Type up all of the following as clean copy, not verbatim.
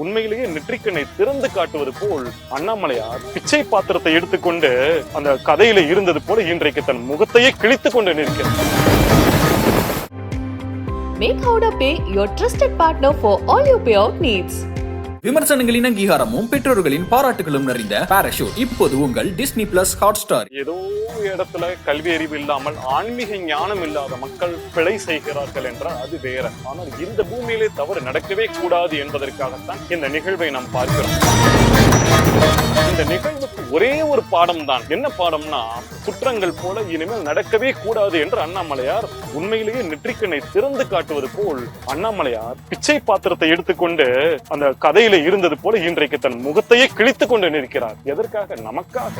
உண்மையிலேயே நெற்றிக்கண்ணை திறந்து காட்டுவது போல் அண்ணாமலையார் பிச்சை பாத்திரத்தை எடுத்துக்கொண்டு அந்த கதையில இருந்தது போல இன்றைக்கு தன் முகத்தையே கிழித்துக் கொண்டு நிற்கிறார். Make Howrah Pay your trusted partner for all your payout needs. விமர்சனங்களின் அங்கீகாரமும் பெற்றோர்களின் பாராட்டுகளும் நிறைந்த பாராஷூட் இப்போது உங்கள் டிஸ்னி பிளஸ் ஹாட்ஸ்டார். ஏதோ இடத்துல கல்வி அறிவு இல்லாமல் ஆன்மீக ஞானம் இல்லாத மக்கள் பிழை செய்கிறார்கள் என்றால் அது வேற. ஆனால் இந்த பூமியிலே தவறு நடக்கவே கூடாது என்பதற்காகத்தான் இந்த நிகழ்வை நாம் பார்க்கிறோம். இந்த நிகழ்வுக்கு ஒரே ஒரு பாடம் தான். என்ன பாடம்னா, குற்றங்கள் போல இனிமேல் நடக்கவே கூடாது என்று அண்ணாமலையார் உண்மையிலேயே நெற்றிக்கண்ணை திறந்து காட்டுவது போல் அண்ணாமலையார் பிச்சை பாத்திரத்தை எடுத்துக்கொண்டு அந்த கதையில இருந்தது போல இன்றைக்கு தன் முகத்தையே கிழித்துக் கொண்டு நிற்கிறார். எதற்காக? நமக்காக.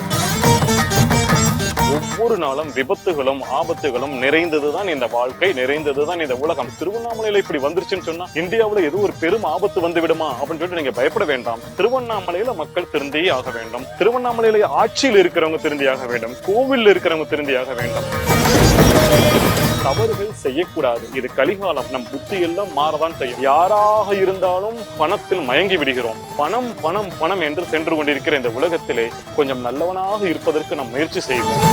ஒவ்வொரு நாளும் விபத்துகளும் ஆபத்துகளும் நிறைந்ததுதான் இந்த வாழ்க்கை, நிறைந்ததுதான் இந்த உலகம். திருவண்ணாமலையில இப்படி வந்துருச்சுன்னு சொன்னா இந்தியாவுல ஏதோ ஒரு பெரும் ஆபத்து வந்து விடுமா அப்படின்னு சொல்லிட்டு நீங்க பயப்பட வேண்டாம். திருவண்ணாமலையில மக்கள் திருந்தியே ஆக வேண்டும். திருவண்ணாமலையில ஆட்சியில் இருக்கிறவங்க திருந்தியாக வேண்டும். கோவில் இருக்கிறவங்க திருந்தியாக வேண்டும். தவறுகள் செய்யக்கூடாது. இது கலிகாலம். நம் புத்தி எல்லாம் மாறதான் செய்யும். யாராக இருந்தாலும் பணத்தில் மயங்கி விடுகிறோம். பணம் பணம் பணம் என்று சென்று கொண்டிருக்கிற இந்த உலகத்திலே கொஞ்சம் நல்லவனாக இருப்பதற்கு நாம் முயற்சி செய்வோம்.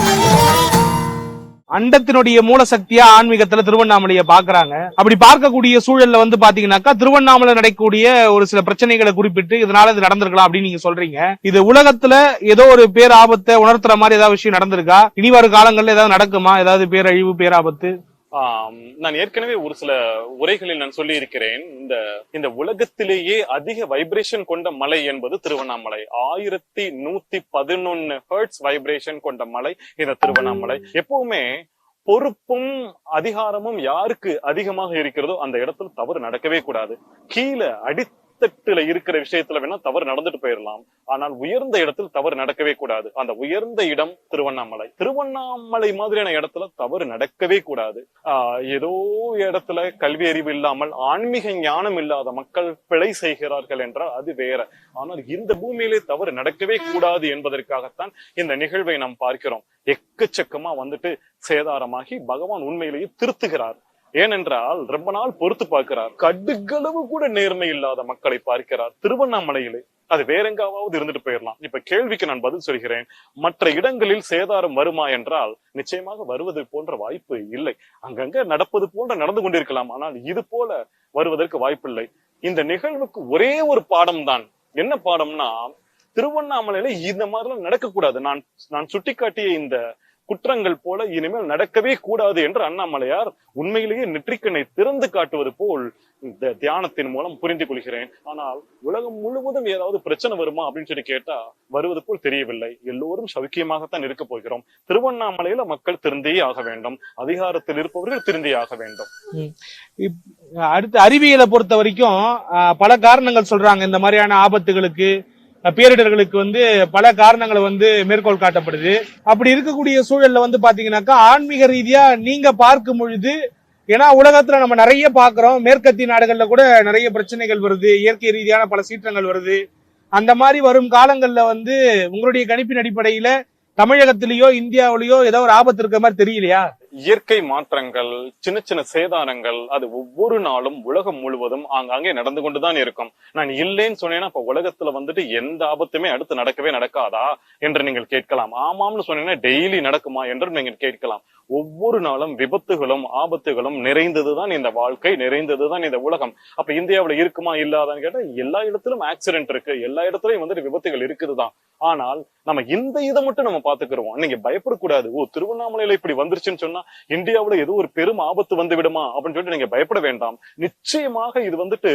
அண்டத்தினுடைய மூல சக்தியா ஆன்மீகத்துல திருவண்ணாமலையை பாக்குறாங்க. அப்படி பார்க்கக்கூடிய சூழல்ல வந்து பாத்தீங்கன்னாக்கா திருவண்ணாமலை நடக்கக்கூடிய ஒரு சில பிரச்சனைகளை குறிப்பிட்டு இதனால இது நடந்திருக்கலாம் அப்படின்னு நீங்க சொல்றீங்க. இது உலகத்துல ஏதோ ஒரு பேர் ஆபத்தை உணர்த்துற மாதிரி ஏதாவது விஷயம் நடந்திருக்கா? இனி வரும் காலங்கள்ல ஏதாவது நடக்குமா? ஏதாவது பேரழிவு, பேராபத்து? நான் ஏற்கனவே ஒரு சில உரைகளில் நான் சொல்லி இருக்கிறேன். இந்த உலகத்திலேயே அதிக வைப்ரேஷன் கொண்ட மலை என்பது திருவண்ணாமலை. 1111 ஹெர்ட்ஸ் வைப்ரேஷன் கொண்ட மலை இந்த திருவண்ணாமலை. எப்பவுமே பொறுப்பும் அதிகாரமும் யாருக்கு அதிகமாக இருக்கிறதோ அந்த இடத்துல தவறு நடக்கவே கூடாது. கீழே அடித்தட்டுல இருக்கிற விஷயத்துல வேணா தவறு நடந்துட்டு போயிடலாம். ஆனால் உயர்ந்த இடத்தில் தவறு நடக்கவே கூடாது. அந்த உயர்ந்த இடம் திருவண்ணாமலை. திருவண்ணாமலை மாதிரியான இடத்துல தவறு நடக்கவே கூடாது. ஏதோ இடத்துல கல்வி அறிவு இல்லாமல் ஆன்மீக ஞானம் இல்லாத மக்கள் பிழை செய்கிறார்கள் என்றால் அது வேற. ஆனால் இந்த பூமியிலே தவறு நடக்கவே கூடாது என்பதற்காகத்தான் இந்த நிகழ்வை நாம் பார்க்கிறோம். எக்கச்சக்கமா வந்துட்டு சேதாரமாகி பகவான் உண்மையிலேயே திருத்துகிறார். ஏனென்றால் ரொம்ப நாள் பொறுத்து பார்க்கிறார். கடுகளவு கூட நேர்மை இல்லாத மக்களை பார்க்கிறார் திருவண்ணாமலையிலே. அது வேற எங்காவது இருந்துட்டு போயிடலாம். இப்ப கேள்விக்கு நான் பதில் சொல்கிறேன். மற்ற இடங்களில் சேதாரம் வருமா என்றால் நிச்சயமாக வருவது போன்ற வாய்ப்பு இல்லை. அங்கங்க நடப்பது போன்ற நடந்து கொண்டிருக்கலாம். ஆனால் இது போல வருவதற்கு வாய்ப்பில்லை. இந்த நிகழ்வுக்கு ஒரே ஒரு பாடம் தான். என்ன பாடம்னா, திருவண்ணாமலையில இந்த மாதிரிலாம் நடக்கக்கூடாது. நான் சுட்டிக்காட்டிய இந்த குற்றங்கள் போல இனிமேல் நடக்கவே கூடாது என்று அண்ணாமலையார் உண்மையிலேயே நெற்றிக்கண்ணை திறந்து காட்டுவது போல் இந்த தியானத்தின் மூலம் புரிந்து கொள்கிறேன். ஆனால் உலகம் முழுவதும் ஏதாவது பிரச்சனை வருமா அப்படின்னு சொல்லி கேட்டா வருவது போல் தெரியவில்லை. எல்லோரும் சௌக்கியமாகத்தான் இருக்க போகிறோம். திருவண்ணாமலையில மக்கள் திருந்தியே ஆக வேண்டும். அதிகாரத்தில் இருப்பவர்கள் திருந்தியே ஆக வேண்டும். அடுத்து அறிவியலை பொறுத்த வரைக்கும் பல காரணங்கள் சொல்றாங்க. இந்த மாதிரியான ஆபத்துகளுக்கு, பேரிடர்களுக்கு வந்து பல காரணங்களை வந்து மேற்கோள் காட்டப்படுது. அப்படி இருக்கக்கூடிய சூழல்ல வந்து பாத்தீங்கன்னாக்கா ஆன்மீக ரீதியா நீங்க பார்க்கும் பொழுது, ஏன்னா உலகத்துல நம்ம நிறைய பாக்குறோம், மேற்கத்திய நாடுகள்ல கூட நிறைய பிரச்சனைகள் வருது, இயற்கை ரீதியான பல சீற்றங்கள் வருது. அந்த மாதிரி வரும் காலங்கள்ல வந்து உங்களுடைய கணிப்பின் அடிப்படையில தமிழகத்திலேயோ இந்தியாவிலேயோ ஏதோ ஒரு ஆபத்து இருக்கிற மாதிரி தெரியலையா? இயற்கை மாற்றங்கள், சின்ன சின்ன சேதாரங்கள் அது ஒவ்வொரு நாளும் உலகம் முழுவதும் ஆங்காங்கே நடந்து கொண்டுதான் இருக்கும். நான் இல்லைன்னு சொன்னேன்னா இப்ப உலகத்துல வந்துட்டு எந்த ஆபத்துமே அடுத்து நடக்கவே நடக்காதா என்று நீங்கள் கேட்கலாம். ஆமாம்னு சொன்னீங்கன்னா டெய்லி நடக்குமா என்றும் நீங்கள் கேட்கலாம். ஒவ்வொரு நாளும் விபத்துகளும் ஆபத்துகளும் நிறைந்ததுதான் இந்த வாழ்க்கை, நிறைந்ததுதான் இந்த உலகம். அப்ப இந்தியாவுல இருக்குமா இல்லாதான்னு கேட்டா எல்லா இடத்திலும் ஆக்சிடென்ட் இருக்கு, எல்லா இடத்துலயும் வந்துட்டு விபத்துகள் இருக்குதுதான். ஆனால் நம்ம இந்த இதை மட்டும் நம்ம பாத்துக்கிறோம். நீங்க பயப்படக்கூடாது. திருவண்ணாமலையில இப்படி வந்துருச்சுன்னு சொன்னா இந்தியாவுல ஏதோ ஒரு பெரும் ஆபத்து வந்து விடுமா அப்படின்னு சொல்லிட்டு நீங்க பயப்பட வேண்டாம். நிச்சயமாக இது வந்துட்டு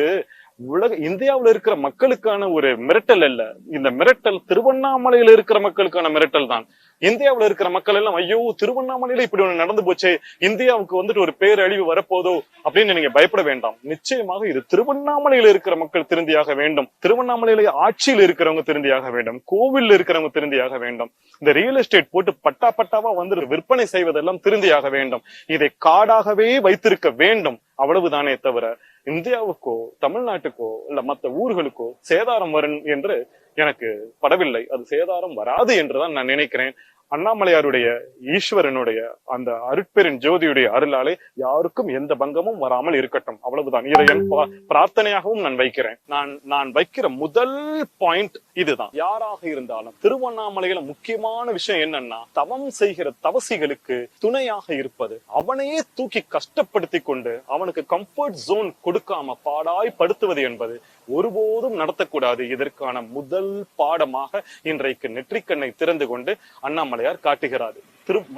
இந்தியாவுல இருக்கிற மக்களுக்கான ஒரு மிரட்டல் அல்ல. இந்த மிரட்டல் திருவண்ணாமலையில இருக்கிற மக்களுக்கான மிரட்டல் தான். இந்தியாவுல இருக்கிற மக்கள் எல்லாம் ஐயோ திருவண்ணாமலையில இப்படி ஒண்ணு நடந்து போச்சே, இந்தியாவுக்கு வந்துட்டு ஒரு பேரழிவு வரப்போதோ அப்படின்னு நீங்க பயப்பட வேண்டாம். நிச்சயமாக இது திருவண்ணாமலையில இருக்கிற மக்கள் திருந்தியாக வேண்டும். திருவண்ணாமலையில ஆட்சியில் இருக்கிறவங்க திருந்தியாக வேண்டும். கோவில்ல இருக்கிறவங்க திருந்தியாக வேண்டும். இந்த ரியல் எஸ்டேட் போட்டு பட்டா பட்டாவா வந்து விற்பனை செய்வதெல்லாம் திருந்தியாக வேண்டும். இதை காடாகவே வைத்திருக்க வேண்டும். அவ்வளவுதானே தவிர இந்தியாவுக்கோ தமிழ்நாட்டுக்கோ இல்ல மற்ற ஊர்களுக்கோ சேதாரம் வரும் என்று எனக்கு படவில்லை. அது சேதாரம் வராது என்றுதான் நான் நினைக்கிறேன். அண்ணாமலையாருடைய ஈஸ்வரனுடைய அந்த அருட்பெரும் ஜோதியுடைய அருளாலே யாருக்கும் எந்த பங்கமும் வராமல் இருக்கட்டும். அவ்வளவுதான். இதை என் பிரார்த்தனையாகவும் நான் வைக்கிறேன். நான் வைக்கிற முதல் பாயிண்ட் இதுதான். யாராக இருந்தாலும் திருவண்ணாமலையில முக்கியமான விஷயம் என்னன்னா, தவம் செய்கிற தவசிகளுக்கு துணையாக இருப்பது. அவனையே தூக்கி கஷ்டப்படுத்தி கொண்டு அவனுக்கு கம்ஃபர்ட் ஜோன் கொடுக்காம பாடாய் படுத்துவது என்பது ஒருபோதும் நடத்தக்கூடாது. இதற்கான முதல் பாடமாக இன்றைக்கு நெற்றிக்கண்ணை திறந்து கொண்டு அண்ணாமலையார் காட்டுகிறார்.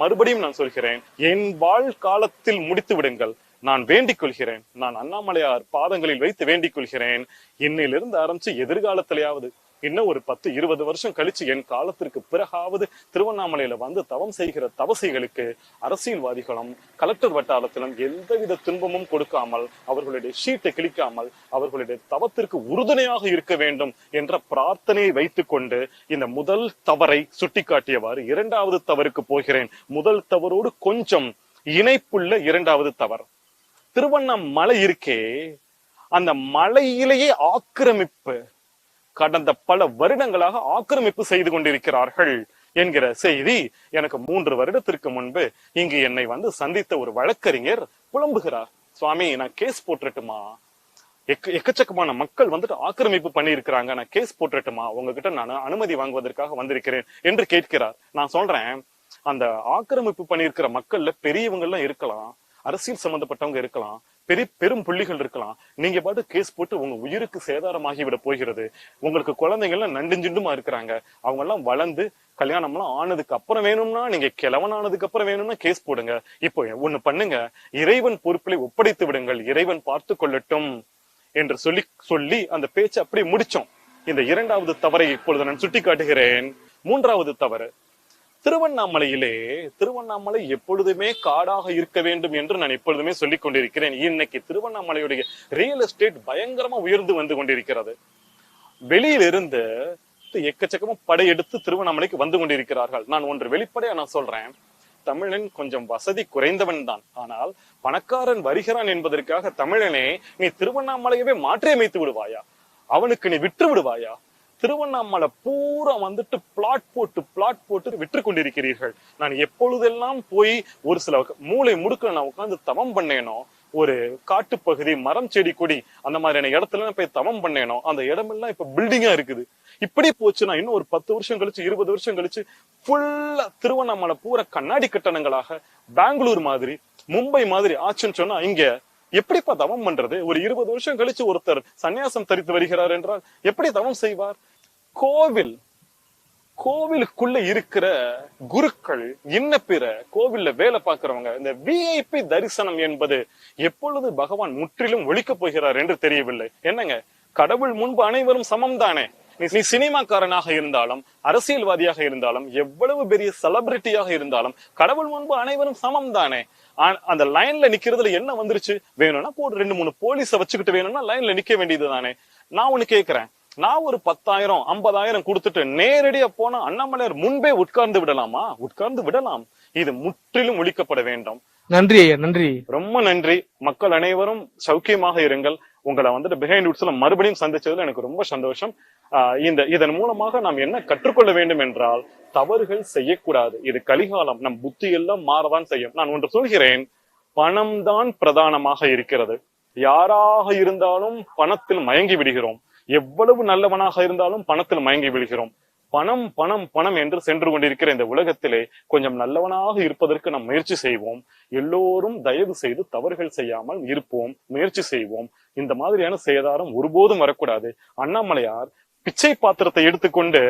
மறுபடியும் நான் சொல்கிறேன், என் வாழ்காலத்தில் முடித்து விடுங்கள். நான் வேண்டிக் கொள்கிறேன். நான் அண்ணாமலையார் பாதங்களில் வைத்து வேண்டிக் கொள்கிறேன். இன்னிலிருந்து ஆரம்பிச்சு எதிர்காலத்திலேயாவது, இன்னும் ஒரு 10-20 வருஷம் கழிச்சு என் காலத்திற்கு பிறகாவது திருவண்ணாமலையில வந்து தவம் செய்கிற தவசிகளுக்கு அரசியல்வாதிகளும் கலெக்டர் வட்டாரத்திலும் எந்தவித துன்பமும் கொடுக்காமல், அவர்களுடைய ஷீட்டை கிழிக்காமல், அவர்களுடைய தவத்திற்கு உறுதுணையாக இருக்க வேண்டும் என்ற பிரார்த்தனையை வைத்துக் கொண்டு இந்த முதல் தவறை சுட்டிக்காட்டியவாறு இரண்டாவது தவறுக்கு போகிறேன். முதல் தவறோடு கொஞ்சம் இணைப்புள்ள இரண்டாவது தவறு. திருவண்ணாமலை இருக்கே, அந்த மலையிலேயே ஆக்கிரமிப்பு, கடந்த பல வருடங்களாக ஆக்கிரமிப்பு செய்து கொண்டிருக்கிறார்கள் என்கிற செய்தி எனக்கு 3 வருடத்திற்கு முன்பு இங்கு என்னை வந்து சந்தித்த ஒரு வழக்கறிஞர் புலம்புகிறார். சுவாமி, நான் கேஸ் போட்டுட்டுமா? எக்கச்சக்கமான மக்கள் வந்துட்டு ஆக்கிரமிப்பு பண்ணி இருக்கிறாங்க, நான் கேஸ் போட்டுட்டுமா? உங்ககிட்ட நான் அனுமதி வாங்குவதற்காக வந்திருக்கிறேன் என்று கேட்கிறார். நான் சொல்றேன், அந்த ஆக்கிரமிப்பு பண்ணியிருக்கிற மக்கள்ல பெரியவங்க எல்லாம் இருக்கலாம், அரசியல் சம்பந்தப்பட்டவங்க இருக்கலாம், பெரும் புள்ளிகள் இருக்கலாம். நீங்க பாட்டு கேஸ் போட்டு உங்க உயிருக்கு சேதாரமாகிவிட போகிறது. உங்களுக்கு குழந்தைங்கள்லாம் நண்டுஞ்சுண்டுமா இருக்கிறாங்க. அவங்க எல்லாம் வளர்ந்து கல்யாணம் எல்லாம் ஆனதுக்கு அப்புறம் வேணும்னா, நீங்க கிழவன் ஆனதுக்கு அப்புறம் வேணும்னா கேஸ் போடுங்க. இப்போ ஒண்ணு பண்ணுங்க, இறைவன் பொறுப்பிலை ஒப்படைத்து விடுங்கள், இறைவன் பார்த்து கொள்ளட்டும் என்று சொல்லி அந்த பேச்சை அப்படி முடிச்சோம். இந்த இரண்டாவது தவறை இப்பொழுது நான் சுட்டி காட்டுகிறேன். மூன்றாவது தவறு, திருவண்ணாமலை எப்பொழுதுமே காடாக இருக்க வேண்டும் என்று நான் எப்பொழுதுமே சொல்லிக் கொண்டிருக்கிறேன். இன்னைக்கு திருவண்ணாமலையுடைய ரியல் எஸ்டேட் பயங்கரமா உயர்ந்து வந்து கொண்டிருக்கிறது. வெளியிலிருந்து எக்கச்சக்கமா படையெடுத்து திருவண்ணாமலைக்கு வந்து கொண்டிருக்கிறார்கள். நான் ஒன்று வெளிப்படையா நான் சொல்றேன், தமிழன் கொஞ்சம் வசதி குறைந்தவன் தான். ஆனால் பணக்காரன் வருகிறான் என்பதற்காக தமிழனே நீ திருவண்ணாமலையவே மாற்றியமைத்து விடுவாயா? அவனுக்கு நீ விற்று விடுவாயா? திருவண்ணாமலை பூரா வந்துட்டு பிளாட் போட்டு விற்று கொண்டிருக்கிறீர்கள். நான் எப்பொழுதெல்லாம் போய் ஒரு சில மூளை முடுக்க நான் உட்கார்ந்து தவம் பண்ணேனோ, ஒரு காட்டுப்பகுதி, மரம் செடி கொடி அந்த மாதிரியான இடத்துல போய் தவம் பண்ணேனோ, அந்த இடமெல்லாம் இப்ப பில்டிங்கா இருக்குது. இப்படி போச்சுன்னா இன்னும் ஒரு 10 வருஷம் கழிச்சு, 20 வருஷம் கழிச்சு ஃபுல்லா திருவண்ணாமலை பூரா கண்ணாடி கட்டணங்களாக பெங்களூர் மாதிரி, மும்பை மாதிரி ஆச்சுன்னு சொன்னா இங்க எப்படிப்பா தவம் பண்றது? ஒரு 20 வருஷம் கழிச்சு ஒருத்தர் சன்னியாசம் தரித்து வருகிறார் என்றால் எப்படி தவம் செய்வார்? கோவிலுக்குள்ள இருக்கிற குருக்கள், இன்ன பிற கோவில்ல வேலை பார்க்கிறவங்க, இந்த விஐபி தரிசனம் என்பது எப்பொழுது பகவான் முற்றிலும் ஒழிக்கப் போகிறார் என்று தெரியவில்லை. என்னங்க, கடவுள் முன்பு அனைவரும் சமம் தானே? நீ சினிமாக்காரனாக இருந்தாலும், அரசியல்வாதியாக இருந்தாலும், எவ்வளவு பெரிய செலிபிரிட்டியாக இருந்தாலும் கடவுள் முன்பு அனைவரும் சமம் தானே? அந்த லைன்ல நிக்கிறதுல என்ன வந்துருச்சு? வேணும்னா போடு 2-3 போலீஸ வச்சுக்கிட்டு வேணும்னா லைன்ல நிக்க வேண்டியது தானே? நான் ஒண்ணு கேக்குறேன், நான் ஒரு 10,000 50,000 கொடுத்துட்டு நேரடியா போனா அண்ணாமலையார் முன்பே உட்கார்ந்து விடலாமா? உட்கார்ந்து விடலாம். இது முற்றிலும் ஒழிக்கப்பட வேண்டும். நன்றி ஐயா, நன்றி, ரொம்ப நன்றி. மக்கள் அனைவரும் சௌக்கியமாக இருங்கள். உங்களை வந்துட்டு பிஹைண்ட் வுட்ஸ்ல மறுபடியும் சந்திச்சதுல எனக்கு ரொம்ப சந்தோஷம். இதன் மூலமாக நாம் என்ன கற்றுக்கொள்ள வேண்டும் என்றால், தவறுகள் செய்யக்கூடாது. இது கலிகாலம், நம் புத்தி எல்லாம் மாறதான் செய்யும். நான் ஒன்று சொல்கிறேன், பணம் தான் பிரதானமாக இருக்கிறது. யாராக இருந்தாலும் பணத்தில் மயங்கி விடுகிறோம். எவ்வளவு நல்லவனாக இருந்தாலும் பணத்தில் மயங்கி விடுகிறோம். பணம் பணம் பணம் என்று சென்று கொண்டிருக்கிற இந்த உலகத்திலே கொஞ்சம் நல்லவனாக இருப்பதற்கு நாம் முயற்சி செய்வோம். எல்லோரும் தயவு செய்து தவறுகள் செய்யாமல் இருப்போம், முயற்சி செய்வோம். இந்த மாதிரியான சேதாரம் ஒருபோதும் வரக்கூடாது. அண்ணாமலையார் பிச்சை பாத்திரத்தை எடுத்துக்கொண்டு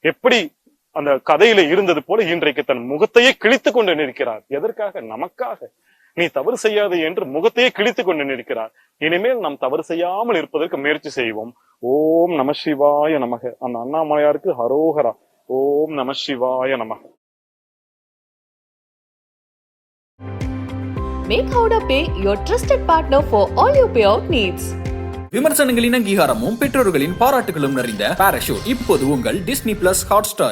எப்படி அந்த கதையில இருந்தது போல இன்றைக்கு தன் முகத்தையே கிழித்து கொண்டு நிற்கிறார். எதற்காக? நமக்காக. நீ தவறு செய்யாது என்று முகத்தையே கிழித்து கொண்டு நிற்கிறார். இனிமேல் நாம் தவறு செய்யாமல் இருப்பதற்கு முயற்சி செய்வோம். ஓம் நம சிவாய நமக. அந்த அண்ணாமலையாருக்கு ஹரோஹரா. ஓம் நம சிவாய நமக. Make Howrah Pay your trusted partner for all your payout needs. விமர்சனங்களின் அங்கீகாரமும் பெற்றோர்களின் பாராட்டுகளும் நிறைந்த பாராஷூட் இப்போது உங்கள் டிஸ்னி பிளஸ் ஹாட் ஸ்டார்.